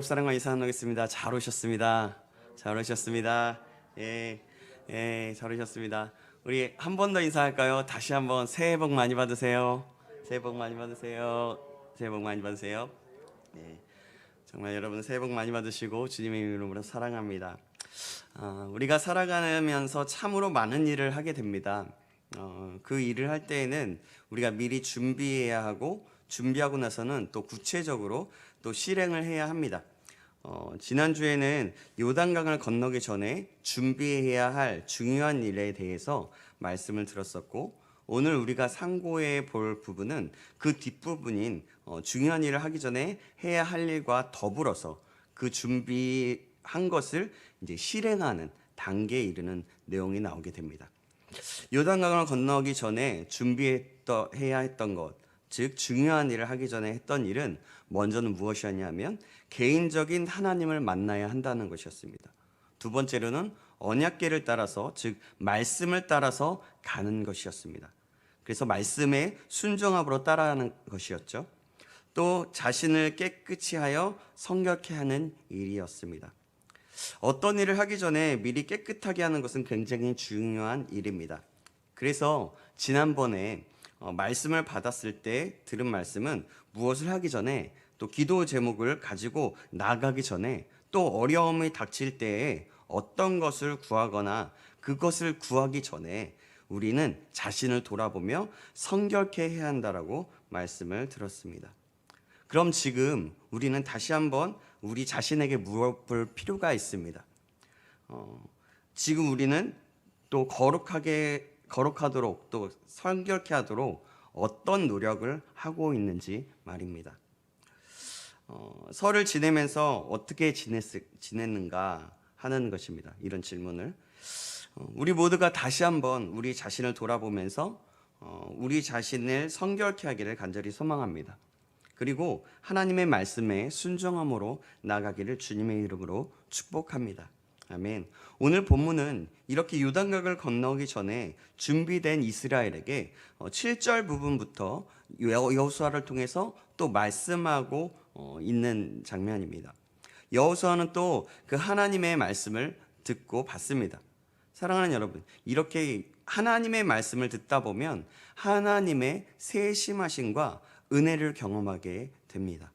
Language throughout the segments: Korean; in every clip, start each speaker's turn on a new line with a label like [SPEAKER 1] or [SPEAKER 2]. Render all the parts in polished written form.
[SPEAKER 1] 사랑과 인사 나누겠습니다. 잘 오셨습니다. 잘 오셨습니다. 잘 오셨습니다. 우리 한 번 더 인사할까요? 다시 한번 새해 복 많이 받으세요. 새해 복 많이 받으세요. 새해 복 많이 받으세요. 네, 정말 여러분 새해 복 많이 받으시고 주님의 이름으로 사랑합니다. 우리가 살아가면서 참으로 많은 일을 하게 됩니다. 그 일을 할 때에는 우리가 미리 준비해야 하고 준비하고 나서는 또 구체적으로 또 실행을 해야 합니다. 지난주에는 요단강을 건너기 전에 준비해야 할 중요한 일에 대해서 말씀을 들었었고, 오늘 우리가 상고해 볼 부분은 그 뒷부분인 중요한 일을 하기 전에 해야 할 일과 더불어서 그 준비한 것을 이제 실행하는 단계에 이르는 내용이 나오게 됩니다. 요단강을 건너기 전에 준비해야 했던 것, 즉 중요한 일을 하기 전에 했던 일은 먼저는 무엇이었냐면 개인적인 하나님을 만나야 한다는 것이었습니다. 두 번째로는 언약궤를 따라서, 즉 말씀을 따라서 가는 것이었습니다. 그래서 말씀에 순종함으로 따라가는 것이었죠. 또 자신을 깨끗이 하여 성결케 하는 일이었습니다. 어떤 일을 하기 전에 미리 깨끗하게 하는 것은 굉장히 중요한 일입니다. 그래서 지난번에 말씀을 받았을 때 들은 말씀은 무엇을 하기 전에, 또 기도 제목을 가지고 나가기 전에, 또 어려움이 닥칠 때에 어떤 것을 구하거나 그것을 구하기 전에 우리는 자신을 돌아보며 성결케 해야 한다라고 말씀을 들었습니다. 그럼 지금 우리는 다시 한번 우리 자신에게 물어볼 필요가 있습니다. 지금 우리는 또 거룩하도록, 또 성결케 하도록 어떤 노력을 하고 있는지 말입니다. 설을 지내면서 어떻게 지냈는가 하는 것입니다. 이런 질문을 우리 모두가 다시 한번 우리 자신을 돌아보면서 우리 자신을 성결케 하기를 간절히 소망합니다. 그리고 하나님의 말씀에 순종함으로 나가기를 주님의 이름으로 축복합니다. 아멘. 오늘 본문은 이렇게 요단강을 건너기 전에 준비된 이스라엘에게 7절 부분부터 여호수아를 통해서 또 말씀하고 있는 장면입니다. 여호수아는 또 그 하나님의 말씀을 듣고 받습니다. 사랑하는 여러분, 이렇게 하나님의 말씀을 듣다 보면 하나님의 세심하심과 은혜를 경험하게 됩니다.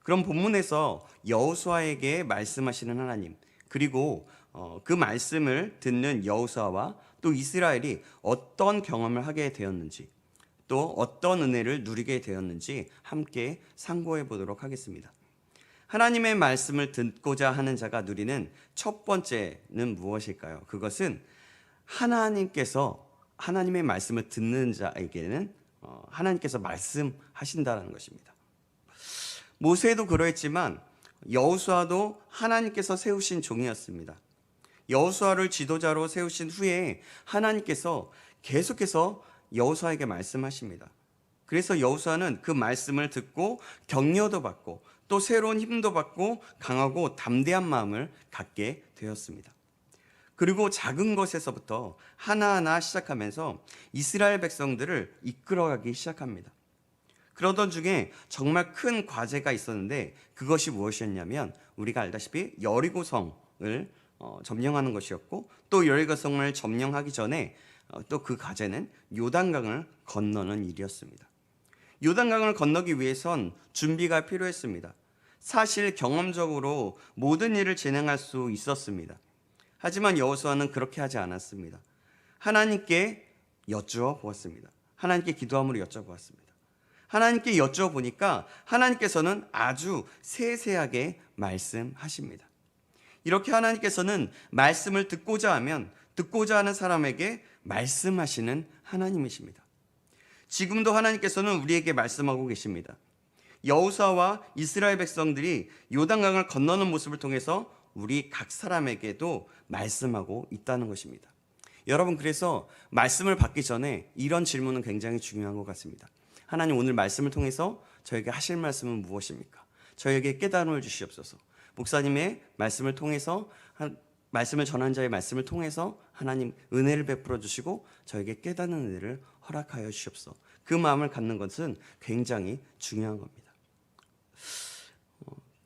[SPEAKER 1] 그럼 본문에서 여호수아에게 말씀하시는 하나님, 그리고 그 말씀을 듣는 여호수아와 또 이스라엘이 어떤 경험을 하게 되었는지, 또 어떤 은혜를 누리게 되었는지 함께 상고해 보도록 하겠습니다. 하나님의 말씀을 듣고자 하는 자가 누리는 첫 번째는 무엇일까요? 그것은 하나님의 말씀을 듣는 자에게는 하나님께서 말씀하신다는 것입니다. 모세도 그러했지만 여호수아도 하나님께서 세우신 종이었습니다. 여호수아를 지도자로 세우신 후에 하나님께서 계속해서 여호수아에게 말씀하십니다. 그래서 여호수아는 그 말씀을 듣고 격려도 받고 또 새로운 힘도 받고 강하고 담대한 마음을 갖게 되었습니다. 그리고 작은 것에서부터 하나하나 시작하면서 이스라엘 백성들을 이끌어가기 시작합니다. 그러던 중에 정말 큰 과제가 있었는데 그것이 무엇이었냐면 우리가 알다시피 여리고성을 점령하는 것이었고, 또 여리고성을 점령하기 전에 또 그 과제는 요단강을 건너는 일이었습니다. 요단강을 건너기 위해선 준비가 필요했습니다. 사실 경험적으로 모든 일을 진행할 수 있었습니다. 하지만 여호수아는 그렇게 하지 않았습니다. 하나님께 여쭈어 보았습니다. 하나님께 기도함으로 여쭤보았습니다. 하나님께 여쭤보니까 하나님께서는 아주 세세하게 말씀하십니다. 이렇게 하나님께서는 말씀을 듣고자 하는 사람에게 말씀하시는 하나님이십니다. 지금도 하나님께서는 우리에게 말씀하고 계십니다. 여호수아와 이스라엘 백성들이 요단강을 건너는 모습을 통해서 우리 각 사람에게도 말씀하고 있다는 것입니다. 여러분, 그래서 말씀을 받기 전에 이런 질문은 굉장히 중요한 것 같습니다. 하나님, 오늘 말씀을 통해서 저에게 하실 말씀은 무엇입니까? 저에게 깨달음을 주시옵소서. 목사님의 말씀을 통해서, 말씀을 전한 자의 말씀을 통해서 하나님 은혜를 베풀어 주시고 저에게 깨닫는 은혜를 허락하여 주시옵소서. 그 마음을 갖는 것은 굉장히 중요한 겁니다.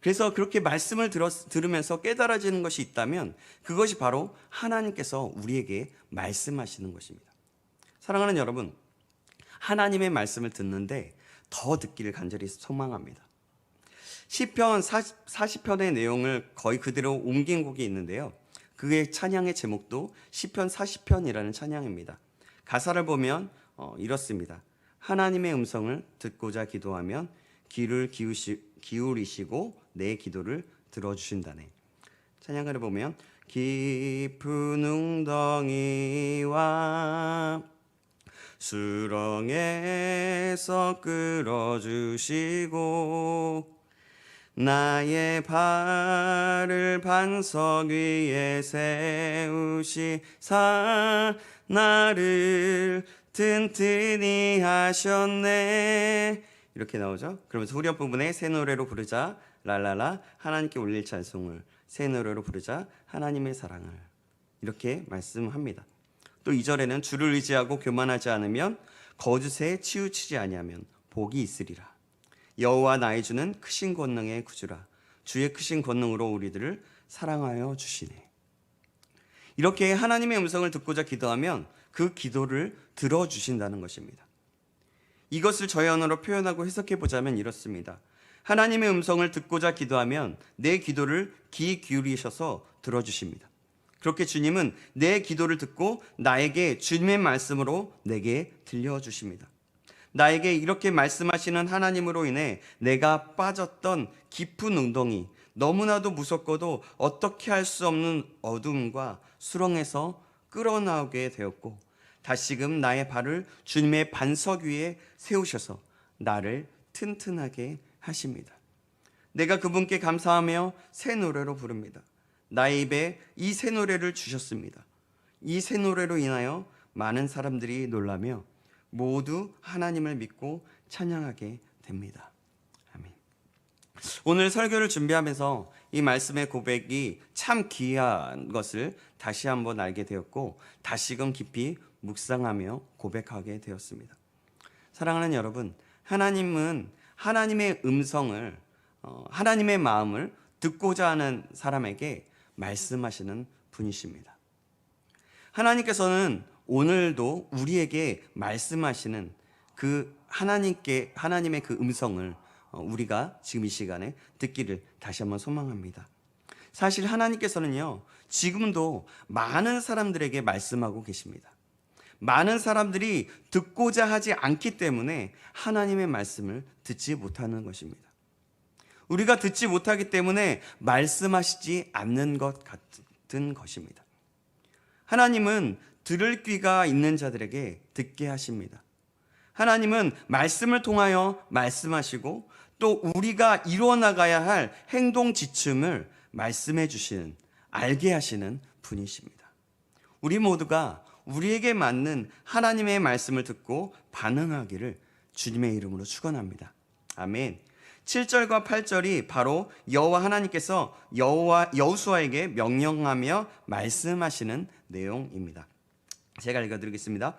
[SPEAKER 1] 그래서 그렇게 말씀을 들으면서 깨달아지는 것이 있다면 그것이 바로 하나님께서 우리에게 말씀하시는 것입니다. 사랑하는 여러분, 하나님의 말씀을 듣는데 더 듣기를 간절히 소망합니다. 시편 40편의 내용을 거의 그대로 옮긴 곡이 있는데요. 그의 찬양의 제목도 시편 40편이라는 찬양입니다. 가사를 보면 이렇습니다. 하나님의 음성을 듣고자 기도하면 귀를 기울이시고 내 기도를 들어주신다네. 찬양가를 보면 깊은 웅덩이와 수렁에서 끌어주시고 나의 발을 반석 위에 세우시사 나를 튼튼히 하셨네. 이렇게 나오죠. 그러면서 후렴 부분에 새 노래로 부르자 랄랄라 하나님께 올릴 찬송을 새 노래로 부르자 하나님의 사랑을 이렇게 말씀합니다. 또 2절에는 주를 의지하고 교만하지 않으면 거짓에 치우치지 아니하면 복이 있으리라. 여호와 나의 주는 크신 권능의 구주라. 주의 크신 권능으로 우리들을 사랑하여 주시네. 이렇게 하나님의 음성을 듣고자 기도하면 그 기도를 들어주신다는 것입니다. 이것을 저희 언어로 표현하고 해석해 보자면 이렇습니다. 하나님의 음성을 듣고자 기도하면 내 기도를 귀 기울이셔서 들어주십니다. 그렇게 주님은 내 기도를 듣고 나에게 주님의 말씀으로 내게 들려주십니다. 나에게 이렇게 말씀하시는 하나님으로 인해 내가 빠졌던 깊은 웅덩이, 너무나도 무섭고도 어떻게 할 수 없는 어둠과 수렁에서 끌어나오게 되었고 다시금 나의 발을 주님의 반석 위에 세우셔서 나를 튼튼하게 하십니다. 내가 그분께 감사하며 새 노래로 부릅니다. 나의 입에 이 새 노래를 주셨습니다. 이 새 노래로 인하여 많은 사람들이 놀라며 모두 하나님을 믿고 찬양하게 됩니다. 아멘. 오늘 설교를 준비하면서 이 말씀의 고백이 참 귀한 것을 다시 한번 알게 되었고 다시금 깊이 묵상하며 고백하게 되었습니다. 사랑하는 여러분, 하나님은 하나님의 음성을 하나님의 마음을 듣고자 하는 사람에게 말씀하시는 분이십니다. 하나님께서는 오늘도 우리에게 말씀하시는 그 하나님의 그 음성을 우리가 지금 이 시간에 듣기를 다시 한번 소망합니다. 사실 하나님께서는요, 지금도 많은 사람들에게 말씀하고 계십니다. 많은 사람들이 듣고자 하지 않기 때문에 하나님의 말씀을 듣지 못하는 것입니다. 우리가 듣지 못하기 때문에 말씀하시지 않는 것 같은 것입니다. 하나님은 들을 귀가 있는 자들에게 듣게 하십니다. 하나님은 말씀을 통하여 말씀하시고 또 우리가 이루어 나가야 할 행동 지침을 말씀해 주시는, 알게 하시는 분이십니다. 우리 모두가 우리에게 맞는 하나님의 말씀을 듣고 반응하기를 주님의 이름으로 축원합니다. 아멘. 7절과 8절이 바로 여호와 하나님께서 여호수아에게 명령하며 말씀하시는 내용입니다. 제가 읽어드리겠습니다.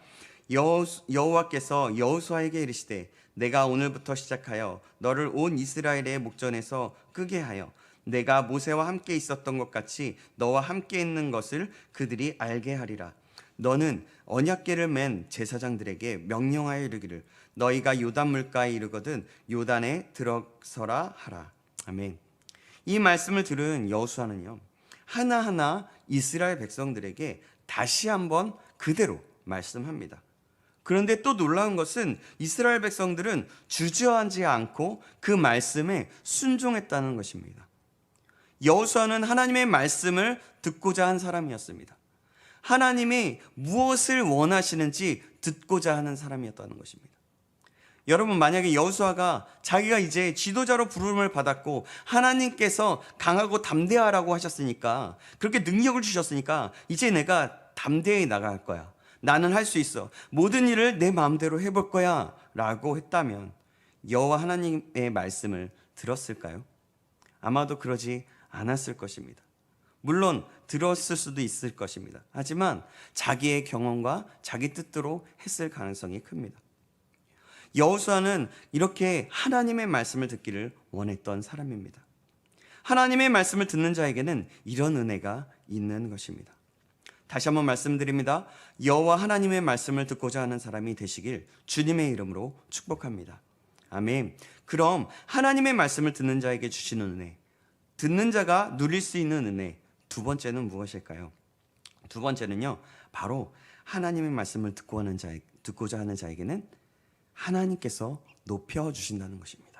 [SPEAKER 1] 여호와께서 여호수아에게 이르시되 내가 오늘부터 시작하여 너를 온 이스라엘의 목전에서 끄게 하여 내가 모세와 함께 있었던 것 같이 너와 함께 있는 것을 그들이 알게 하리라. 너는 언약궤를 맨 제사장들에게 명령하여 이르기를 너희가 요단 물가에 이르거든 요단에 들어서라 하라. 아멘. 이 말씀을 들은 여호수아는요, 하나하나 이스라엘 백성들에게 다시 한번 그대로 말씀합니다. 그런데 또 놀라운 것은 이스라엘 백성들은 주저하지 않고 그 말씀에 순종했다는 것입니다. 여호수아는 하나님의 말씀을 듣고자 한 사람이었습니다. 하나님이 무엇을 원하시는지 듣고자 하는 사람이었다는 것입니다. 여러분, 만약에 여호수아가 자기가 이제 지도자로 부름을 받았고 하나님께서 강하고 담대하라고 하셨으니까, 그렇게 능력을 주셨으니까 이제 내가 담대히 나갈 거야, 나는 할 수 있어, 모든 일을 내 마음대로 해볼 거야 라고 했다면 여호와 하나님의 말씀을 들었을까요? 아마도 그러지 않았을 것입니다. 물론 들었을 수도 있을 것입니다. 하지만 자기의 경험과 자기 뜻대로 했을 가능성이 큽니다. 여호수아는 이렇게 하나님의 말씀을 듣기를 원했던 사람입니다. 하나님의 말씀을 듣는 자에게는 이런 은혜가 있는 것입니다. 다시 한번 말씀드립니다. 여호와 하나님의 말씀을 듣고자 하는 사람이 되시길 주님의 이름으로 축복합니다. 아멘. 그럼 하나님의 말씀을 듣는 자에게 주시는 은혜, 듣는 자가 누릴 수 있는 은혜, 두 번째는 무엇일까요? 두 번째는요, 바로 하나님의 말씀을 듣고자 하는 자에게는 하나님께서 높여주신다는 것입니다.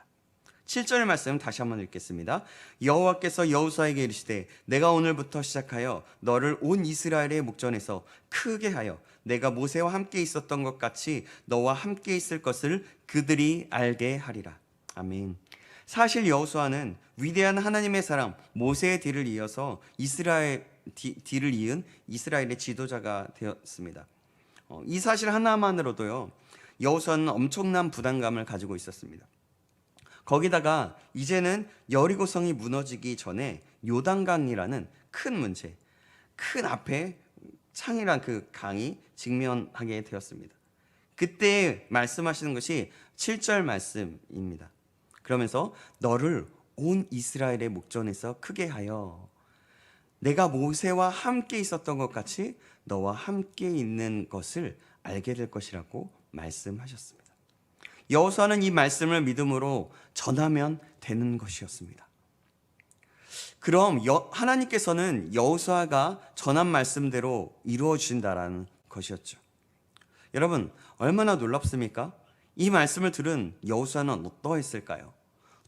[SPEAKER 1] 7절 말씀 다시 한번 읽겠습니다. 여호와께서 여호수아에게 이르시되 내가 오늘부터 시작하여 너를 온 이스라엘의 목전에서 크게 하여 내가 모세와 함께 있었던 것 같이 너와 함께 있을 것을 그들이 알게 하리라. 아멘. 사실 여호수아는 위대한 하나님의 사람 모세의 뒤를 이어서 뒤를 이은 이스라엘의 지도자가 되었습니다. 이 사실 하나만으로도요, 여호수아는 엄청난 부담감을 가지고 있었습니다. 거기다가 이제는 여리고성이 무너지기 전에 요단강이라는 큰 문제, 큰 앞에 창이란 그 강이 직면하게 되었습니다. 그때 말씀하시는 것이 7절 말씀입니다. 그러면서 너를 온 이스라엘의 목전에서 크게 하여 내가 모세와 함께 있었던 것 같이 너와 함께 있는 것을 알게 될 것이라고 말씀하셨습니다. 여호수아는 이 말씀을 믿음으로 전하면 되는 것이었습니다. 그럼 하나님께서는 여호수아가 전한 말씀대로 이루어 주신다라는 것이었죠. 여러분, 얼마나 놀랍습니까? 이 말씀을 들은 여호수아는 어떠했을까요?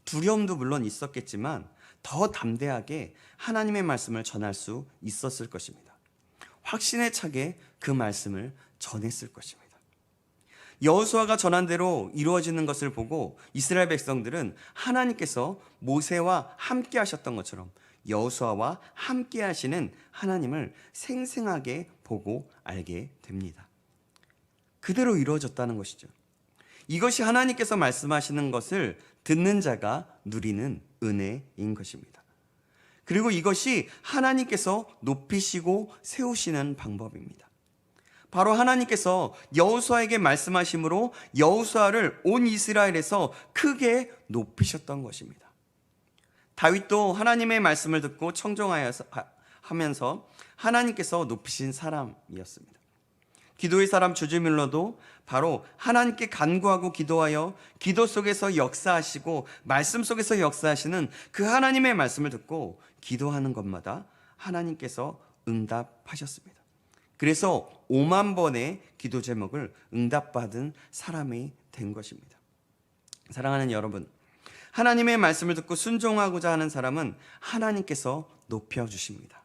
[SPEAKER 1] 두려움도 물론 있었겠지만 더 담대하게 하나님의 말씀을 전할 수 있었을 것입니다. 확신에 차게 그 말씀을 전했을 것입니다. 여호수아가 전한 대로 이루어지는 것을 보고 이스라엘 백성들은 하나님께서 모세와 함께 하셨던 것처럼 여호수아와 함께 하시는 하나님을 생생하게 보고 알게 됩니다. 그대로 이루어졌다는 것이죠. 이것이 하나님께서 말씀하시는 것을 듣는 자가 누리는 은혜인 것입니다. 그리고 이것이 하나님께서 높이시고 세우시는 방법입니다. 바로 하나님께서 여호수아에게 말씀하심으로 여호수아를 온 이스라엘에서 크게 높이셨던 것입니다. 다윗도 하나님의 말씀을 듣고 청종하면서 하나님께서 높이신 사람이었습니다. 기도의 사람 주지밀러도 바로 하나님께 간구하고 기도하여 기도 속에서 역사하시고 말씀 속에서 역사하시는 그 하나님의 말씀을 듣고 기도하는 것마다 하나님께서 응답하셨습니다. 그래서 5만 번의 기도 제목을 응답받은 사람이 된 것입니다. 사랑하는 여러분, 하나님의 말씀을 듣고 순종하고자 하는 사람은 하나님께서 높여주십니다.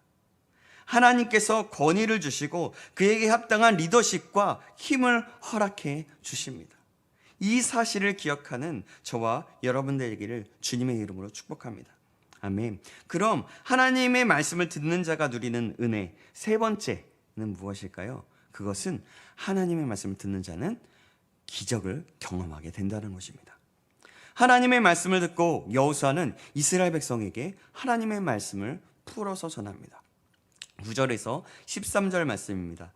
[SPEAKER 1] 하나님께서 권위를 주시고 그에게 합당한 리더십과 힘을 허락해 주십니다. 이 사실을 기억하는 저와 여러분들 되기를 주님의 이름으로 축복합니다. 아멘. 그럼 하나님의 말씀을 듣는 자가 누리는 은혜 세 번째는 무엇일까요? 그것은 하나님의 말씀을 듣는 자는 기적을 경험하게 된다는 것입니다. 하나님의 말씀을 듣고 여호수아는 이스라엘 백성에게 하나님의 말씀을 풀어서 전합니다. 9절에서 13절 말씀입니다.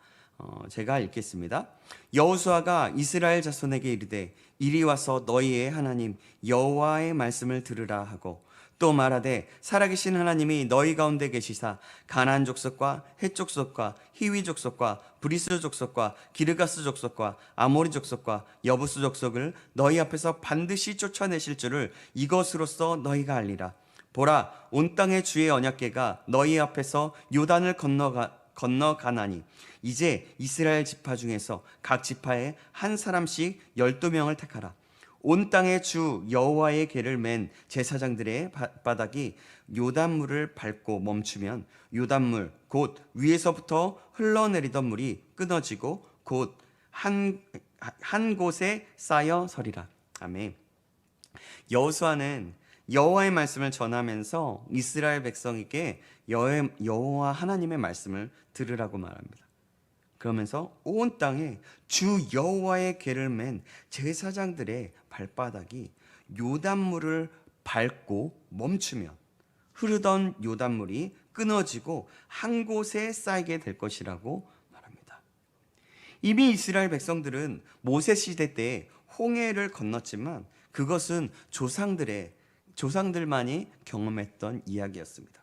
[SPEAKER 1] 제가 읽겠습니다. 여호수아가 이스라엘 자손에게 이르되 이리 와서 너희의 하나님 여호와의 말씀을 들으라 하고 또 말하되 살아계신 하나님이 너희 가운데 계시사 가나안 족속과 헷 족속과 히위 족속과 브리스 족속과 기르가스 족속과 아모리 족속과 여부스 족속을 너희 앞에서 반드시 쫓아내실 줄을 이것으로써 너희가 알리라. 보라, 온 땅의 주의 언약궤가 너희 앞에서 요단을 건너가나니 이제 이스라엘 지파 중에서 각 지파에 한 사람씩 12명을 택하라. 온 땅의 주 여호와의 궤를 맨 제사장들의 바닥이 요단물을 밟고 멈추면 요단물 곧 위에서부터 흘러내리던 물이 끊어지고 곧 한 곳에 쌓여 서리라. 아멘. 여호수아는 여호와의 말씀을 전하면서 이스라엘 백성에게 여호와 하나님의 말씀을 들으라고 말합니다. 그러면서 온 땅에 주 여호와의 궤를 맨 제사장들의 발바닥이 요단물을 밟고 멈추면 흐르던 요단물이 끊어지고 한 곳에 쌓이게 될 것이라고 말합니다. 이미 이스라엘 백성들은 모세 시대 때 홍해를 건넜지만 그것은 조상들만이 경험했던 이야기였습니다.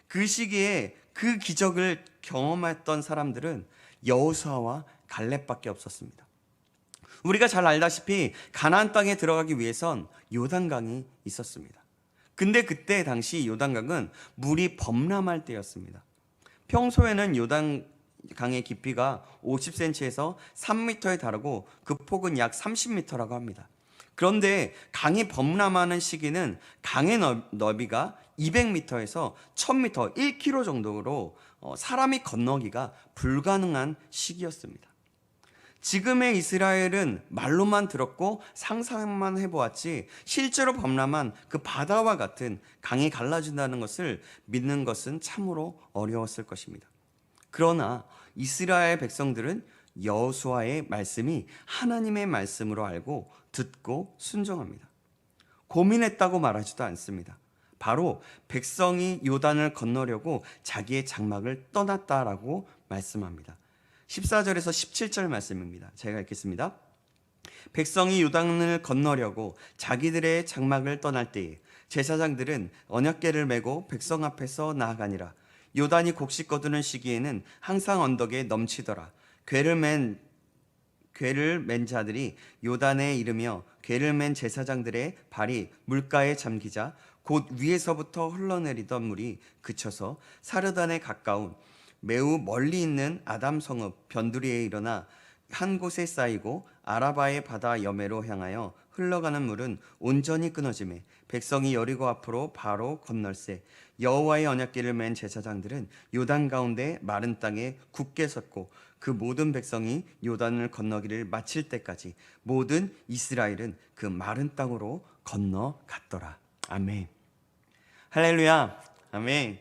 [SPEAKER 1] 그 시기에 그 기적을 경험했던 사람들은 여호수아와 갈렙밖에 없었습니다. 우리가 잘 알다시피 가나안 땅에 들어가기 위해선 요단강이 있었습니다. 근데 그때 당시 요단강은 물이 범람할 때였습니다. 평소에는 요단강의 깊이가 50cm에서 3m에 달하고 그 폭은 약 30m라고 합니다. 그런데 강이 범람하는 시기는 강의 너비가 200m에서 1000m, 1km 정도로 사람이 건너기가 불가능한 시기였습니다. 지금의 이스라엘은 말로만 들었고 상상만 해보았지 실제로 범람한 그 바다와 같은 강이 갈라진다는 것을 믿는 것은 참으로 어려웠을 것입니다. 그러나 이스라엘 백성들은 여호수아의 말씀이 하나님의 말씀으로 알고 듣고 순종합니다. 고민했다고 말하지도 않습니다. 바로 백성이 요단을 건너려고 자기의 장막을 떠났다라고 말씀합니다. 14절에서 17절 말씀입니다. 제가 읽겠습니다. 백성이 요단을 건너려고 자기들의 장막을 떠날 때에 제사장들은 언약궤를 메고 백성 앞에서 나아가니라. 요단이 곡식 거두는 시기에는 항상 언덕에 넘치더라. 궤를 맨 자들이 요단에 이르며 궤를 맨 제사장들의 발이 물가에 잠기자 곧 위에서부터 흘러내리던 물이 그쳐서 사르단에 가까운 매우 멀리 있는 아담 성읍 변두리에 일어나 한 곳에 쌓이고 아라바의 바다 여매로 향하여 흘러가는 물은 온전히 끊어지매 백성이 여리고 앞으로 바로 건널세 여호와의 언약궤를 맨 제사장들은 요단 가운데 마른 땅에 굳게 섰고 그 모든 백성이 요단을 건너기를 마칠 때까지 모든 이스라엘은 그 마른 땅으로 건너갔더라. 아멘. 할렐루야. 아멘.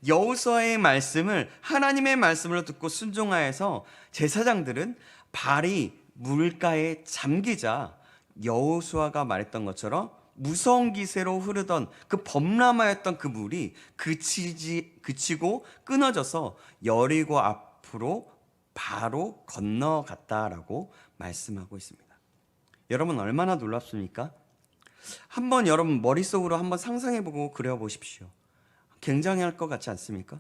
[SPEAKER 1] 여호수아의 말씀을 하나님의 말씀으로 듣고 순종하여서 제사장들은 발이 물가에 잠기자 여호수아가 말했던 것처럼 무서운 기세로 흐르던 그 범람하였던 그 물이 그치고 끊어져서 여리고 앞으로 바로 건너갔다라고 말씀하고 있습니다. 여러분 얼마나 놀랍습니까? 한번 여러분 머릿속으로 한번 상상해보고 그려보십시오. 굉장히 것 같지 않습니까?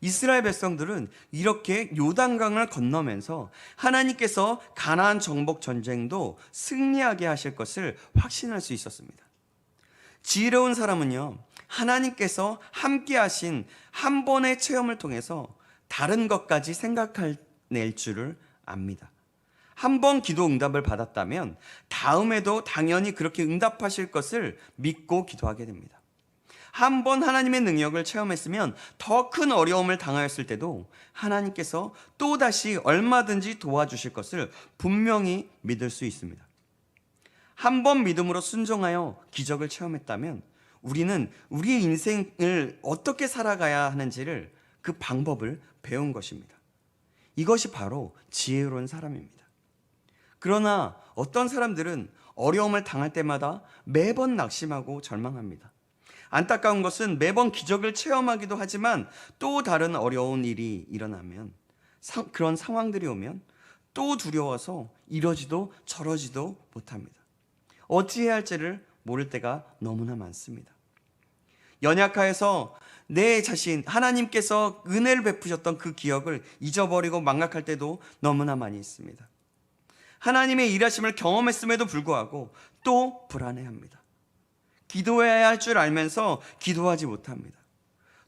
[SPEAKER 1] 이스라엘 백성들은 이렇게 요단강을 건너면서 하나님께서 가나안 정복 전쟁도 승리하게 하실 것을 확신할 수 있었습니다. 지혜로운 사람은요, 하나님께서 함께 하신 한 번의 체험을 통해서 다른 것까지 생각해낼 줄을 압니다. 한 번 기도 응답을 받았다면 다음에도 당연히 그렇게 응답하실 것을 믿고 기도하게 됩니다. 한 번 하나님의 능력을 체험했으면 더 큰 어려움을 당하였을 때도 하나님께서 또다시 얼마든지 도와주실 것을 분명히 믿을 수 있습니다. 한 번 믿음으로 순종하여 기적을 체험했다면 우리는 우리의 인생을 어떻게 살아가야 하는지를 그 방법을 배운 것입니다. 이것이 바로 지혜로운 사람입니다. 그러나 어떤 사람들은 어려움을 당할 때마다 매번 낙심하고 절망합니다. 안타까운 것은 매번 기적을 체험하기도 하지만 또 다른 어려운 일이 일어나면 그런 상황들이 오면 또 두려워서 이러지도 저러지도 못합니다. 어찌해야 할지를 모를 때가 너무나 많습니다. 연약하여서 내 자신 하나님께서 은혜를 베푸셨던 그 기억을 잊어버리고 망각할 때도 너무나 많이 있습니다. 하나님의 일하심을 경험했음에도 불구하고 또 불안해합니다. 기도해야 할 줄 알면서 기도하지 못합니다.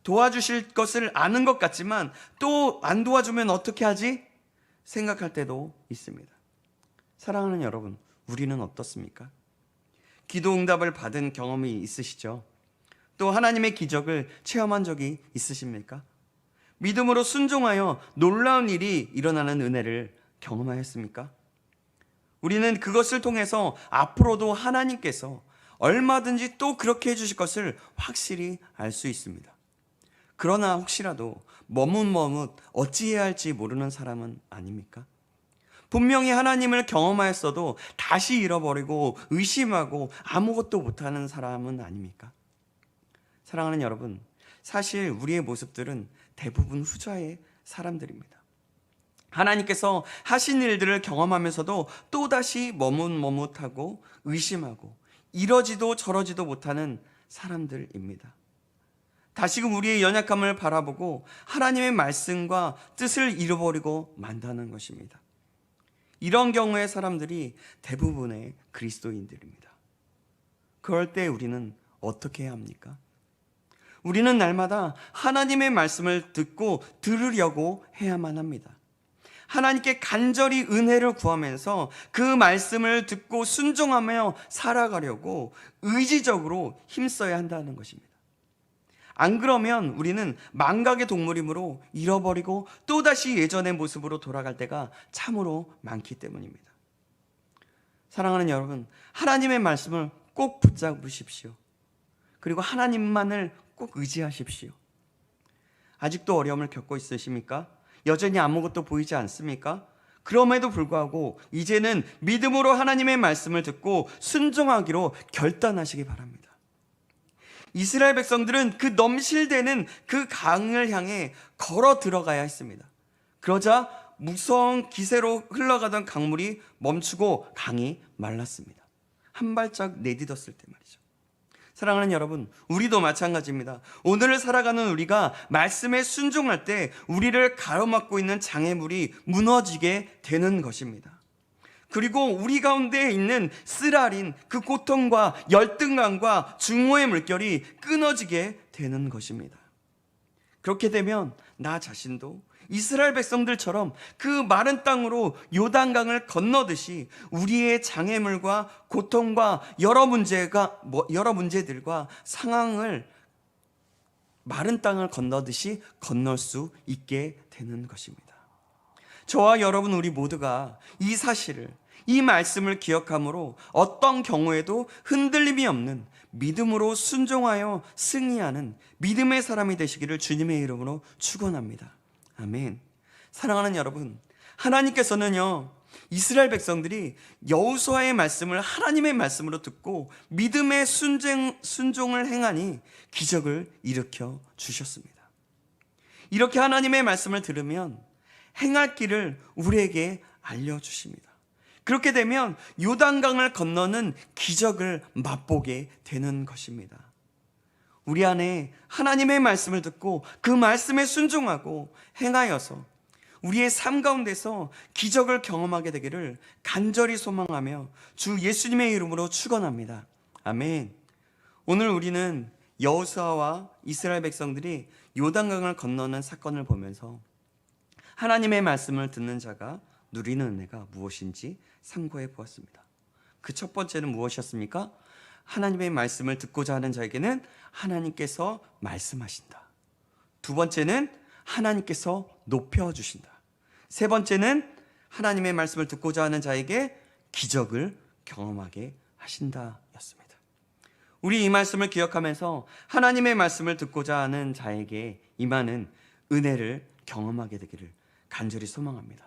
[SPEAKER 1] 도와주실 것을 아는 것 같지만 또 안 도와주면 어떻게 하지? 생각할 때도 있습니다. 사랑하는 여러분, 우리는 어떻습니까? 기도 응답을 받은 경험이 있으시죠? 또 하나님의 기적을 체험한 적이 있으십니까? 믿음으로 순종하여 놀라운 일이 일어나는 은혜를 경험하였습니까? 우리는 그것을 통해서 앞으로도 하나님께서 얼마든지 또 그렇게 해주실 것을 확실히 알 수 있습니다. 그러나 혹시라도 머뭇머뭇 어찌해야 할지 모르는 사람은 아닙니까? 분명히 하나님을 경험하였어도 다시 잃어버리고 의심하고 아무것도 못하는 사람은 아닙니까? 사랑하는 여러분, 사실 우리의 모습들은 대부분 후자의 사람들입니다. 하나님께서 하신 일들을 경험하면서도 또다시 머뭇머뭇하고 의심하고 이러지도 저러지도 못하는 사람들입니다. 다시금 우리의 연약함을 바라보고 하나님의 말씀과 뜻을 잃어버리고 만다는 것입니다. 이런 경우의 사람들이 대부분의 그리스도인들입니다. 그럴 때 우리는 어떻게 해야 합니까? 우리는 날마다 하나님의 말씀을 듣고 들으려고 해야만 합니다. 하나님께 간절히 은혜를 구하면서 그 말씀을 듣고 순종하며 살아가려고 의지적으로 힘써야 한다는 것입니다. 안 그러면 우리는 망각의 동물이므로 잃어버리고 또다시 예전의 모습으로 돌아갈 때가 참으로 많기 때문입니다. 사랑하는 여러분, 하나님의 말씀을 꼭 붙잡으십시오. 그리고 하나님만을 꼭 의지하십시오. 아직도 어려움을 겪고 있으십니까? 여전히 아무것도 보이지 않습니까? 그럼에도 불구하고 이제는 믿음으로 하나님의 말씀을 듣고 순종하기로 결단하시기 바랍니다. 이스라엘 백성들은 그 넘실대는 그 강을 향해 걸어 들어가야 했습니다. 그러자 무서운 기세로 흘러가던 강물이 멈추고 강이 말랐습니다. 한 발짝 내딛었을 때 말이죠. 사랑하는 여러분, 우리도 마찬가지입니다. 오늘을 살아가는 우리가 말씀에 순종할 때 우리를 가로막고 있는 장애물이 무너지게 되는 것입니다. 그리고 우리 가운데 있는 쓰라린 그 고통과 열등감과 증오의 물결이 끊어지게 되는 것입니다. 그렇게 되면 나 자신도 이스라엘 백성들처럼 그 마른 땅으로 요단강을 건너듯이 우리의 장애물과 고통과 여러 문제들과 상황을 마른 땅을 건너듯이 건널 수 있게 되는 것입니다. 저와 여러분 우리 모두가 이 사실을, 이 말씀을 기억함으로 어떤 경우에도 흔들림이 없는 믿음으로 순종하여 승리하는 믿음의 사람이 되시기를 주님의 이름으로 축원합니다. 아멘. 사랑하는 여러분, 하나님께서는요, 이스라엘 백성들이 여호수아의 말씀을 하나님의 말씀으로 듣고 믿음의 순종을 행하니 기적을 일으켜 주셨습니다. 이렇게 하나님의 말씀을 들으면 행할 길을 우리에게 알려주십니다. 그렇게 되면 요단강을 건너는 기적을 맛보게 되는 것입니다. 우리 안에 하나님의 말씀을 듣고 그 말씀에 순종하고 행하여서 우리의 삶 가운데서 기적을 경험하게 되기를 간절히 소망하며 주 예수님의 이름으로 축원합니다. 아멘. 오늘 우리는 여호수아와 이스라엘 백성들이 요단강을 건너는 사건을 보면서 하나님의 말씀을 듣는 자가 누리는 은혜가 무엇인지 상고해 보았습니다. 그 첫 번째는 무엇이었습니까? 하나님의 말씀을 듣고자 하는 자에게는 하나님께서 말씀하신다. 두 번째는 하나님께서 높여주신다. 세 번째는 하나님의 말씀을 듣고자 하는 자에게 기적을 경험하게 하신다 였습니다. 우리 이 말씀을 기억하면서 하나님의 말씀을 듣고자 하는 자에게 임하는 은혜를 경험하게 되기를 간절히 소망합니다.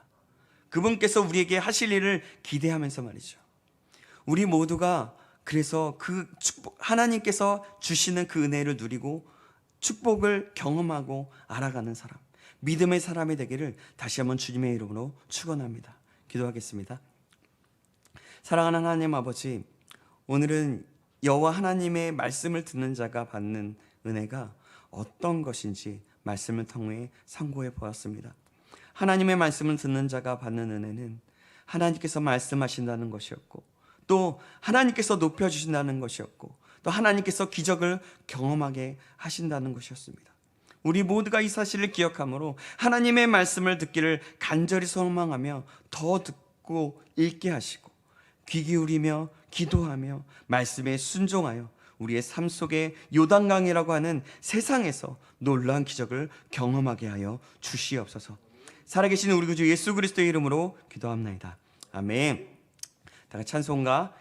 [SPEAKER 1] 그분께서 우리에게 하실 일을 기대하면서 말이죠. 우리 모두가 그래서 그 축복, 하나님께서 주시는 그 은혜를 누리고 축복을 경험하고 알아가는 사람, 믿음의 사람이 되기를 다시 한번 주님의 이름으로 축원합니다. 기도하겠습니다. 사랑하는 하나님 아버지, 오늘은 여호와 하나님의 말씀을 듣는 자가 받는 은혜가 어떤 것인지 말씀을 통해 상고해 보았습니다. 하나님의 말씀을 듣는 자가 받는 은혜는 하나님께서 말씀하신다는 것이었고, 또 하나님께서 높여주신다는 것이었고, 또 하나님께서 기적을 경험하게 하신다는 것이었습니다. 우리 모두가 이 사실을 기억함으로 하나님의 말씀을 듣기를 간절히 소망하며 더 듣고 읽게 하시고 귀 기울이며 기도하며 말씀에 순종하여 우리의 삶 속에 요단강이라고 하는 세상에서 놀라운 기적을 경험하게 하여 주시옵소서. 살아계신 우리 구주 예수 그리스도의 이름으로 기도합나이다. 아멘. 다 같이 찬송가